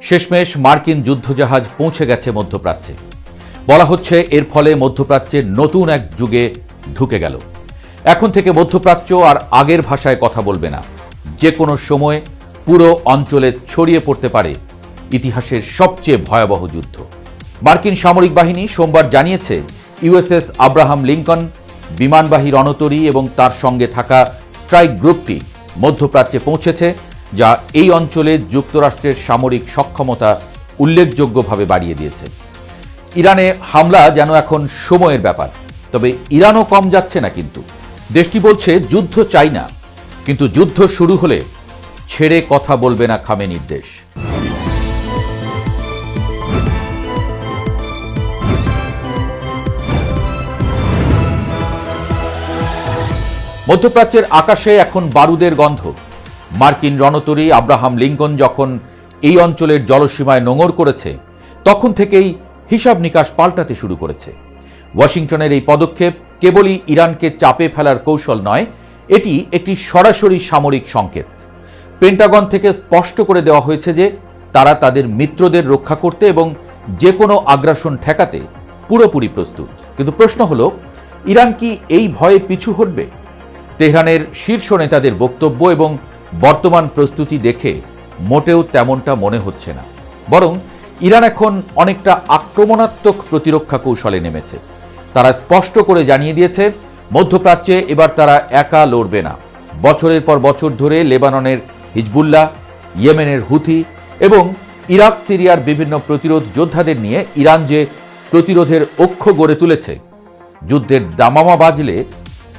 শেষমেশ মার্কিন যুদ্ধজাহাজ পৌঁছে গেছে মধ্যপ্রাচ্যে। বলা হচ্ছে এর ফলে মধ্যপ্রাচ্যের নতুন এক যুগে ঢুকে গেল। এখন থেকে মধ্যপ্রাচ্য আর আগের ভাষায় কথা বলবে না। যে কোনো সময় পুরো অঞ্চলে ছড়িয়ে পড়তে পারে ইতিহাসের সবচেয়ে ভয়াবহ যুদ্ধ। মার্কিন সামরিক বাহিনী সোমবার জানিয়েছে ইউএসএস আব্রাহাম লিঙ্কন বিমানবাহী রণতরী এবং তার সঙ্গে থাকা স্ট্রাইক গ্রুপটি মধ্যপ্রাচ্যে পৌঁছেছে, যা এই অঞ্চলে যুক্তরাষ্ট্রের সামরিক সক্ষমতা উল্লেখযোগ্যভাবে বাড়িয়ে দিয়েছে। ইরানে হামলা যেন এখন সময়ের ব্যাপার। তবে ইরানও কম যাচ্ছে না, কিন্তু দেশটি বলছে যুদ্ধ চাই না, কিন্তু যুদ্ধ শুরু হলে ছেড়ে কথা বলবে না খামেনির দেশ। মধ্যপ্রাচ্যের আকাশে এখন বারুদের গন্ধ। মার্কিন রণতরী আব্রাহাম লিঙ্কন যখন এই অঞ্চলের জলসীমায় নোঙর করেছে, তখন থেকেই হিসাব নিকাশ পাল্টাতে শুরু করেছে। ওয়াশিংটনের এই পদক্ষেপ কেবলই ইরানকে চাপে ফেলার কৌশল নয়, এটি একটি সরাসরি সামরিক সংকেত। পেন্টাগন থেকে স্পষ্ট করে দেওয়া হয়েছে যে তারা তাদের মিত্রদের রক্ষা করতে এবং যে কোনো আগ্রাসন ঠেকাতে পুরোপুরি প্রস্তুত। কিন্তু প্রশ্ন হলো, ইরান কি এই ভয়ে পিছু হটবে? তেহরানের শীর্ষ নেতাদের বক্তব্য এবং বর্তমান প্রস্তুতি দেখে মোটেও তেমনটা মনে হচ্ছে না। বরং ইরান এখন অনেকটা আক্রমণাত্মক প্রতিরক্ষা কৌশলে নেমেছে। তারা স্পষ্ট করে জানিয়ে দিয়েছে মধ্যপ্রাচ্যে এবার তারা একা লড়বে না। বছরের পর বছর ধরে লেবাননের হিজবুল্লাহ, ইয়েমেনের হুথি এবং ইরাক সিরিয়ার বিভিন্ন প্রতিরোধ যোদ্ধাদের নিয়ে ইরান যে প্রতিরোধের অক্ষ গড়ে তুলেছে, যুদ্ধের দামামা বাজলে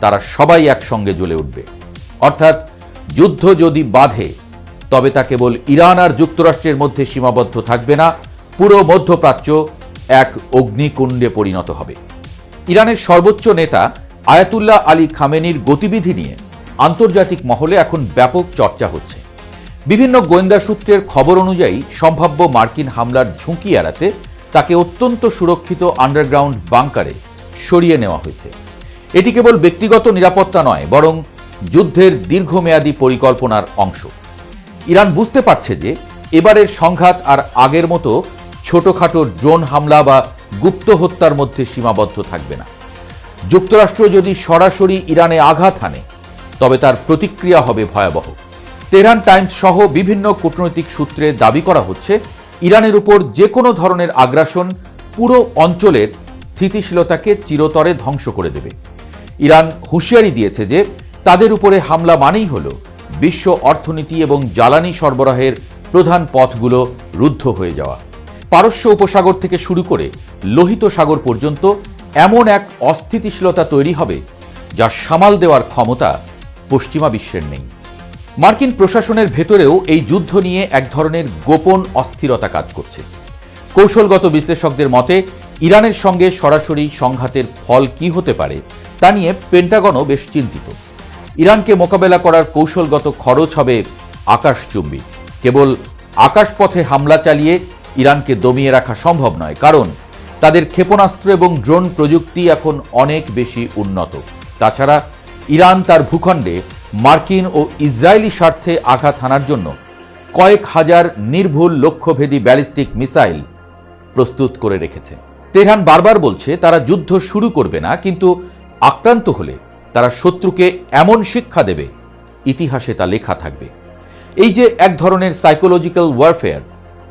তারা সবাই একসঙ্গে জ্বলে উঠবে। অর্থাৎ যুদ্ধ যদি বাধে, তবে তা কেবল ইরান আর যুক্তরাষ্ট্রের মধ্যে সীমাবদ্ধ থাকবে না, পুরো মধ্যপ্রাচ্য এক অগ্নিকুণ্ডে পরিণত হবে। ইরানের সর্বোচ্চ নেতা আয়াতুল্লাহ আলী খামেনির গতিবিধি নিয়ে আন্তর্জাতিক মহলে এখন ব্যাপক চর্চা হচ্ছে। বিভিন্ন গোয়েন্দা সূত্রের খবর অনুযায়ী সম্ভাব্য মার্কিন হামলার ঝুঁকি এড়াতে তাকে অত্যন্ত সুরক্ষিত আন্ডারগ্রাউন্ড বাংকারে সরিয়ে নেওয়া হয়েছে। এটি কেবল ব্যক্তিগত নিরাপত্তা নয়, বরং যুদ্ধের দীর্ঘমেয়াদী পরিকল্পনার অংশ। ইরান বুঝতে পারছে যে এবারের সংঘাত আর আগের মতো ছোটখাটো ড্রোন হামলা বা গুপ্ত হত্যার মধ্যে সীমাবদ্ধ থাকবে না। যুক্তরাষ্ট্র যদি সরাসরি ইরানে আঘাত হানে, তবে তার প্রতিক্রিয়া হবে ভয়াবহ। তেহরান টাইমস সহ বিভিন্ন কূটনৈতিক সূত্রে দাবি করা হচ্ছে ইরানের উপর যে কোনো ধরনের আগ্রাসন পুরো অঞ্চলের স্থিতিশীলতাকে চিরতরে ধ্বংস করে দেবে। ইরান হুঁশিয়ারি দিয়েছে যে তাদের উপরে হামলা মানেই হল বিশ্ব অর্থনীতি এবং জ্বালানি সরবরাহের প্রধান পথগুলো রুদ্ধ হয়ে যাওয়া। পারস্য উপসাগর থেকে শুরু করে লোহিত সাগর পর্যন্ত এমন এক অস্থিতিশীলতা তৈরি হবে যা সামাল দেওয়ার ক্ষমতা পশ্চিমা বিশ্বের নেই। মার্কিন প্রশাসনের ভেতরেও এই যুদ্ধ নিয়ে এক ধরনের গোপন অস্থিরতা কাজ করছে। কৌশলগত বিশ্লেষকদের মতে ইরানের সঙ্গে সরাসরি সংঘাতের ফল কি হতে পারে তা নিয়ে পেন্টাগনও বেশ চিন্তিত। ইরানকে মোকাবেলা করার কৌশলগত খরচ হবে আকাশচুম্বী। কেবল আকাশপথে হামলা চালিয়ে ইরানকে দমিয়ে রাখা সম্ভব নয়, কারণ তাদের ক্ষেপণাস্ত্র এবং ড্রোন প্রযুক্তি এখন অনেক বেশি উন্নত। তাছাড়া ইরান তার ভূখণ্ডে মার্কিন ও ইসরায়েলি স্বার্থে আঘাত হানার জন্য কয়েক হাজার নির্ভুল লক্ষ্যভেদী ব্যালিস্টিক মিসাইল প্রস্তুত করে রেখেছে। তেহরান বারবার বলছে তারা যুদ্ধ শুরু করবে না, কিন্তু আক্রান্ত হলে তারা শত্রুকে এমন শিক্ষা দেবে ইতিহাসে তা লেখা থাকবে। এই যে এক ধরনের সাইকোলজিক্যাল ওয়ারফেয়ার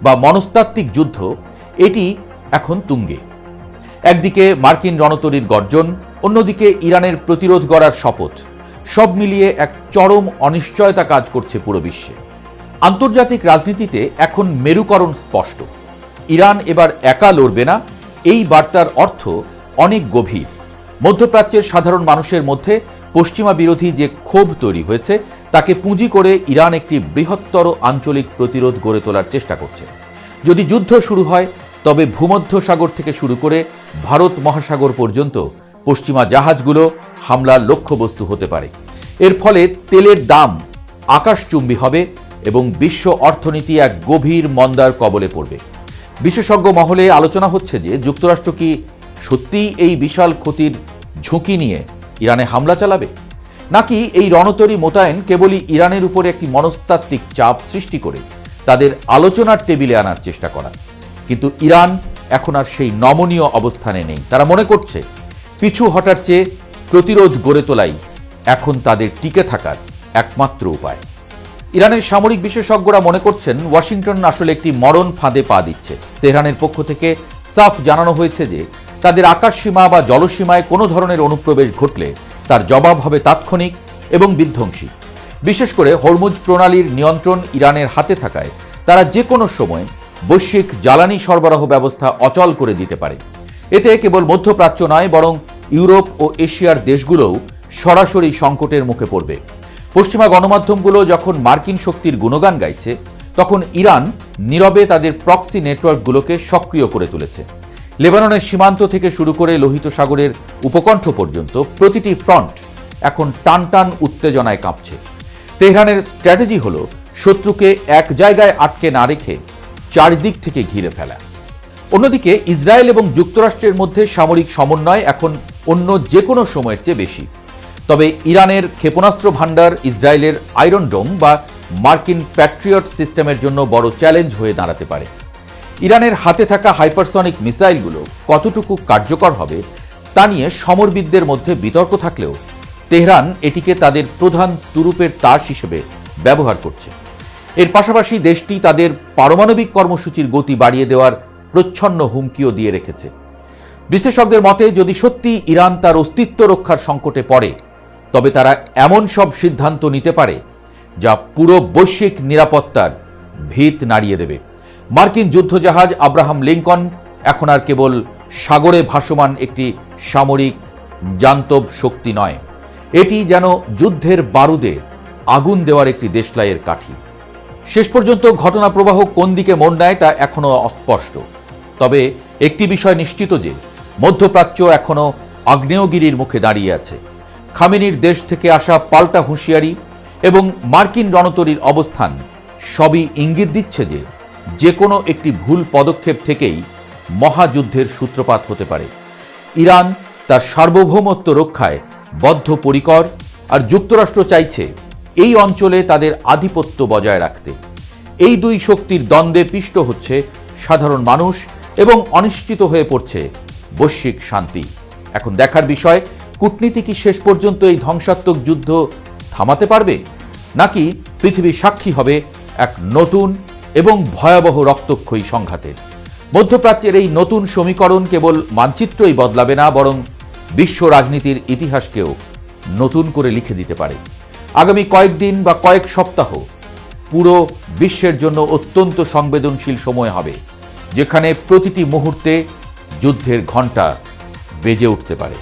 বা মনস্তাত্ত্বিক যুদ্ধ, এটি এখন তুঙ্গে। একদিকে মার্কিন রণতরীর গর্জন, অন্যদিকে ইরানের প্রতিরোধ গড়ার শপথ, সব মিলিয়ে এক চরম অনিশ্চয়তা কাজ করছে পুরো বিশ্বে। আন্তর্জাতিক রাজনীতিতে এখন মেরুকরণ স্পষ্ট। ইরান এবার একা লড়বে না, এই বার্তার অর্থ অনেক গভীর। মধ্যপ্রাচ্যের সাধারণ মানুষের মধ্যে পশ্চিমা বিরোধী যে ক্ষোভ তৈরি হয়েছে, তাকে পুঁজি করে ইরান একটি বৃহত্তর আঞ্চলিক প্রতিরোধ গড়ে তোলার চেষ্টা করছে। যদি যুদ্ধ শুরু হয়, তবে ভূমধ্যসাগর থেকে শুরু করে ভারত মহাসাগর পর্যন্ত পশ্চিমা জাহাজগুলো হামলার লক্ষ্যবস্তু হতে পারে। এর ফলে তেলের দাম আকাশচুম্বী হবে এবং বিশ্ব অর্থনীতি এক গভীর মন্দার কবলে পড়বে। বিশেষজ্ঞ মহলে আলোচনা হচ্ছে যে যুক্তরাষ্ট্র কি সত্যিই এই বিশাল ক্ষতির ঝুঁকি নিয়ে ইরানে হামলা চালাবে, নাকি এই রণতরী মোতায়েন কেবলই ইরানের উপরে একটি মনস্তাত্ত্বিক চাপ সৃষ্টি করে তাদের আলোচনার টেবিলে আনার চেষ্টা করা। কিন্তু ইরান এখন আর সেই নমনীয় অবস্থানে নেই। তারা মনে করছে পিছু হটার চেয়ে প্রতিরোধ গড়ে তোলাই এখন তাদের টিকে থাকার একমাত্র উপায়। ইরানের সামরিক বিশেষজ্ঞরা মনে করছেন ওয়াশিংটন আসলে একটি মরণ ফাঁদে পা দিচ্ছে। তেহরানের পক্ষ থেকে সাফ জানানো হয়েছে যে তাদের আকাশসীমা বা জলসীমায় কোনো ধরনের অনুপ্রবেশ ঘটলে তার জবাব হবে তাৎক্ষণিক এবং বিধ্বংসী। বিশেষ করে হরমুজ প্রণালীর নিয়ন্ত্রণ ইরানের হাতে থাকায় তারা যে কোনো সময় বৈশ্বিক জ্বালানি সরবরাহ ব্যবস্থা অচল করে দিতে পারে। এতে কেবল মধ্যপ্রাচ্য নয়, বরং ইউরোপ ও এশিয়ার দেশগুলোও সরাসরি সংকটের মুখে পড়বে। পশ্চিমা গণমাধ্যমগুলো যখন মার্কিন শক্তির গুণগান গাইছে, তখন ইরান নীরবে তাদের প্রক্সি নেটওয়ার্কগুলোকে সক্রিয় করে তুলেছে। লেবাননের সীমান্ত থেকে শুরু করে লোহিত সাগরের উপকণ্ঠ পর্যন্ত প্রতিটি ফ্রন্ট এখন টানটান উত্তেজনায় কাঁপছে। তেহরানের স্ট্র্যাটেজি হলো শত্রুকে এক জায়গায় আটকে না রেখে চারদিক থেকে ঘিরে ফেলা। অন্যদিকে ইসরায়েল এবং যুক্তরাষ্ট্রের মধ্যে সামরিক সমন্বয় এখন অন্য যে কোনো সময়ের চেয়ে বেশি। তবে ইরানের ক্ষেপণাস্ত্র ভাণ্ডার ইসরায়েলের আয়রন ডোম বা মার্কিন প্যাট্রিয়ট সিস্টেমের জন্য বড় চ্যালেঞ্জ হয়ে দাঁড়াতে পারে। ইরানের হাতে থাকা হাইপারসনিক মিসাইলগুলো কতটুকু কার্যকর হবে তা নিয়ে সমরবিদদের মধ্যে বিতর্ক থাকলেও তেহরান এটিকে তাদের প্রধান তুরুপের তাস হিসেবে ব্যবহার করছে। এর পাশাপাশি দেশটি তাদের পারমাণবিক কর্মসূচির গতি বাড়িয়ে দেওয়ার প্রচ্ছন্ন হুমকিও দিয়ে রেখেছে। বিশ্লেষকদের মতে যদি সত্যি ইরান তার অস্তিত্ব রক্ষার সংকটে পড়ে, তবে তারা এমন সব সিদ্ধান্ত নিতে পারে যা পুরো বৈশ্বিক নিরাপত্তার ভিত নাড়িয়ে দেবে। মার্কিন যুদ্ধজাহাজ আব্রাহাম লিঙ্কন এখন আর কেবল সাগরে ভাসমান একটি সামরিক জান্তব শক্তি নয়, এটি যেন যুদ্ধের বারুদে আগুন দেওয়ার একটি দেশলাইয়ের কাঠি। শেষ পর্যন্ত ঘটনা প্রবাহ কোন দিকে মোড় নেয় তা এখনও অস্পষ্ট। তবে একটি বিষয় নিশ্চিত যে মধ্যপ্রাচ্য এখনও আগ্নেয়গিরির মুখে দাঁড়িয়ে আছে। খামেনির দেশ থেকে আসা পাল্টা হুঁশিয়ারি এবং মার্কিন রণতরীর অবস্থান সবই ইঙ্গিত দিচ্ছে যে যে কোনো একটি ভুল পদক্ষেপ থেকেই মহাযুদ্ধের সূত্রপাত হতে পারে। ইরান তার সার্বভৌমত্ব রক্ষায় বদ্ধপরিকর, আর যুক্তরাষ্ট্র চাইছে এই অঞ্চলে তাদের আধিপত্য বজায় রাখতে। এই দুই শক্তির দ্বন্দ্বে পিষ্ট হচ্ছে সাধারণ মানুষ এবং অনিশ্চিত হয়ে পড়ছে বৈশ্বিক শান্তি। এখন দেখার বিষয়, কূটনীতি কি শেষ পর্যন্ত এই ধ্বংসাত্মক যুদ্ধ থামাতে পারবে, নাকি পৃথিবী সাক্ষী হবে এক নতুন এবং ভয়াবহ রক্তক্ষয়ী সংঘাতের। মধ্যপ্রাচ্যের এই নতুন সমীকরণ কেবল মানচিত্রই বদলাবে না, বরং বিশ্ব রাজনীতির ইতিহাসকেও নতুন করে লিখে দিতে পারে। আগামী কয়েকদিন বা কয়েক সপ্তাহ পুরো বিশ্বের জন্য অত্যন্ত সংবেদনশীল সময় হবে, যেখানে প্রতিটি মুহূর্তে যুদ্ধের ঘণ্টা বেজে উঠতে পারে।